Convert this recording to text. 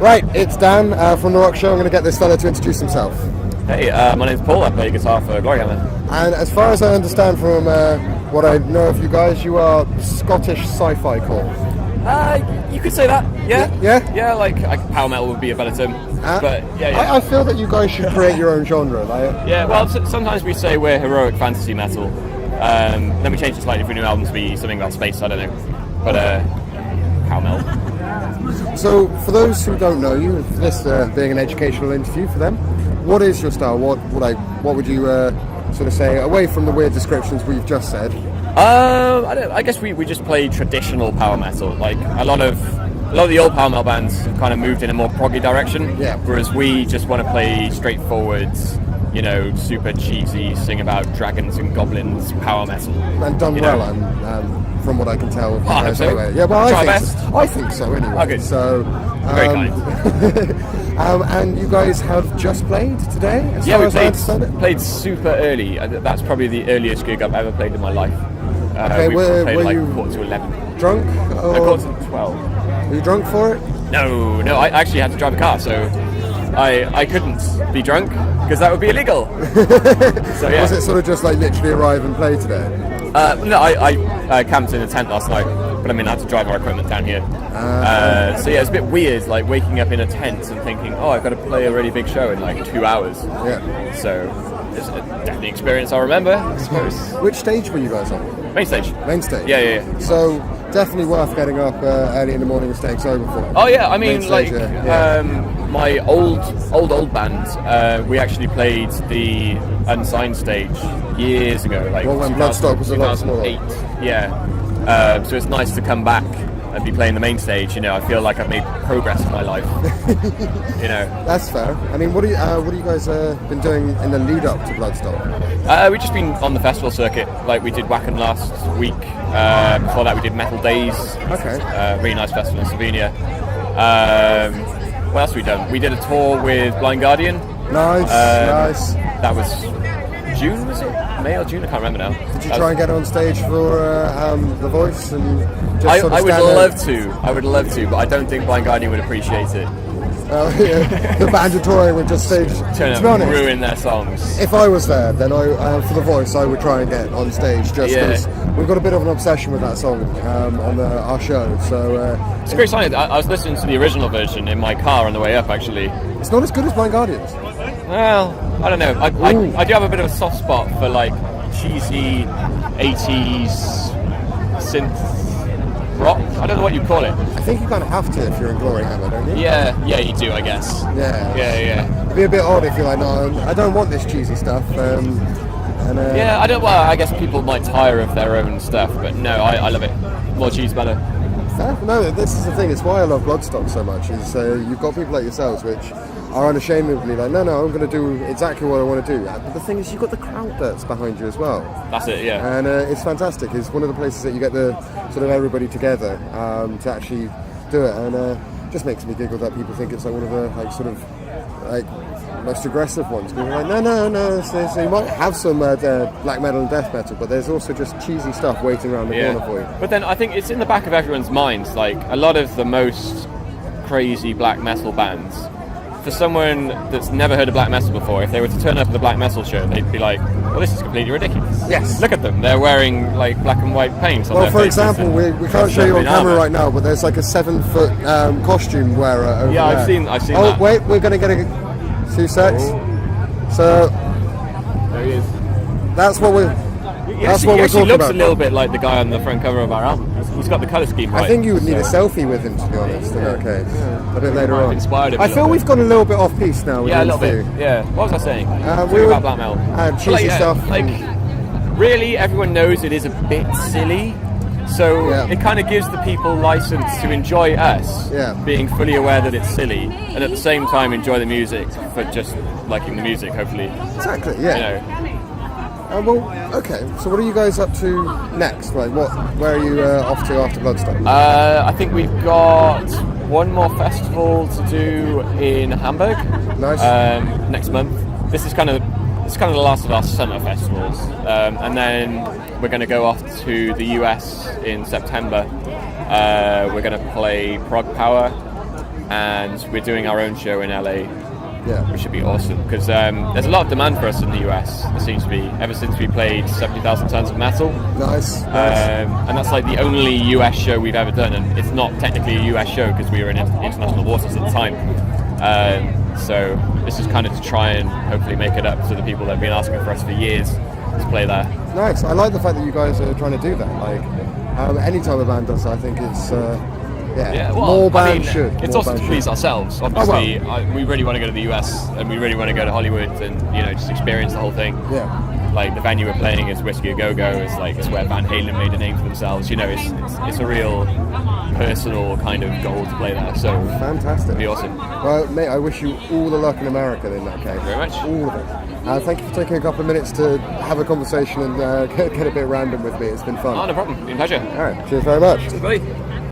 Right, it's Dan from The Rock Show. I'm going to get this fella to introduce himself. Hey, my name's Paul. I play guitar for Gloryhammer. And as far as I understand from what I know of you guys, you are Scottish sci-fi core. You could say that. Yeah. Yeah? Like power metal would be a better term. But yeah. I feel that you guys should create your own genre. Yeah, well, sometimes we say we're heroic fantasy metal. Then we change it slightly for new albums to be something about space, I don't know. But power metal. So, for those who don't know you, this being an educational interview for them, what is your style? What would you sort of say, away from the weird descriptions we've just said? I guess we just play traditional power metal. Like a lot of the old power metal bands have kind of moved in a more proggy direction. Yeah. Whereas we just want to play straightforward, super cheesy, sing about dragons and goblins power metal. And done well, and from what I can tell. So. Anyway. Yeah, well, I think so anyway. Oh, good. So, very kind. And you guys have just played today? We played super early. That's probably the earliest gig I've ever played in my life. Okay, we were played you quarter to 11. Drunk? Or quarter to 12. Were you drunk for it? No, I actually had to drive a car, so I couldn't be drunk because that would be illegal. So yeah. Was it sort of just like literally arrive and play today? No, I camped in a tent last night, but I had to drive our equipment down here. So yeah, it's a bit weird, like waking up in a tent and thinking, I've got to play a really big show in like 2 hours. Yeah. So it's definitely an experience I'll remember, I suppose. Which stage were you guys on? Main stage. Main stage? Yeah. So definitely worth getting up early in the morning and staying sober for. Oh yeah, my old band, we actually played the unsigned stage years ago, like when Bloodstock was a lot smaller. 2008. Yeah. So it's nice to come back and be playing the main stage. I feel like I've made progress in my life. That's fair. What do you guys been doing in the lead up to Bloodstock? We've just been on the festival circuit. Like we did Wacken last week. Before that we did Metal Days. Okay. Really nice festival in Slovenia. What else have we done? We did a tour with Blind Guardian. Nice. That was June, was it? May or June? I can't remember now. Did you try and get on stage for The Voice? And just I would love to. I would love to, but I don't think Blind Guardian would appreciate it. The band touring would just stage. Turn up and ruin their songs. If I was there, then for The Voice, I would try and get on stage just because we've got a bit of an obsession with that song on our show. So it's a great song. I was listening to the original version in my car on the way up. Actually, it's not as good as Blind Guardian's. Well, I don't know. I do have a bit of a soft spot for like cheesy 80s synth rock. I don't know what you call it. I think you kind of have to if you're in Gloryhammer, don't you? Yeah, you do, I guess. Yeah. It'd be a bit odd if you're like, no, I don't want this cheesy stuff. I don't. Well, I guess people might tire of their own stuff, but no, I love it. More cheese, better. No, this is the thing. It's why I love Bloodstock so much. Is you've got people like yourselves which are unashamedly like, no, I'm going to do exactly what I want to do. But the thing is, you've got the crowd that's behind you as well. That's it, yeah. And it's fantastic. It's one of the places that you get the sort of everybody together to actually do it. And just makes me giggle that people think it's like one of the most aggressive ones. People are like, no. So you might have some black metal and death metal, but there's also just cheesy stuff waiting around the corner for you. But then I think it's in the back of everyone's minds. Like a lot of the most crazy black metal bands, for someone that's never heard of black metal before, if they were to turn up at the black metal show, they'd be like, well, this is completely ridiculous. Yes. Look at them. They're wearing like black and white paint on their for faces. Example, we can't show you on camera right now, but there's like a 7-foot costume wearer over there. I've seen that. Oh, wait, we're going to get a 2 secs. So there he is. That's what we're He actually looks a little bit like the guy on the front cover of our album. He's got the colour scheme right. I think you would need a selfie with him, to be honest, in that case. A bit later on. Inspired him I feel we've gone a little bit off piece now. Yeah, a little bit. Yeah. What was I saying? We were about black metal. Cheesy stuff. Really, everyone knows it is a bit silly. So it kind of gives the people license to enjoy us, being fully aware that it's silly, and at the same time enjoy the music for just liking the music, hopefully. Exactly, yeah. Okay, so what are you guys up to next? Like, where are you off to after Bloodstock? I think we've got one more festival to do in Hamburg. Nice. Next month. This is kind of the last of our summer festivals, and then we're going to go off to the US in September. We're going to play Prog Power and we're doing our own show in LA. Yeah, which should be awesome because there's a lot of demand for us in the US. There seems to be ever since we played 70,000 Tons of Metal. Nice. And that's like the only US show we've ever done, and it's not technically a US show because we were in international waters at the time. So this is kind of to try and hopefully make it up to the people that have been asking for us for years to play there. Nice. I like the fact that you guys are trying to do that. Like any time a band does, I think it's. More bands should. It's also to please ourselves. Obviously, we really want to go to the US and we really want to go to Hollywood and just experience the whole thing. Yeah. Like the venue we're playing is Whiskey A Go Go. It's where Van Halen made a name for themselves. It's a real personal kind of goal to play there. So fantastic. It'd be awesome. Well, mate, I wish you all the luck in America in that case. Very much. All of it. Thank you for taking a couple of minutes to have a conversation and get a bit random with me. It's been fun. Oh, no problem. Been a pleasure. All right. Cheers very much. Cheers, buddy.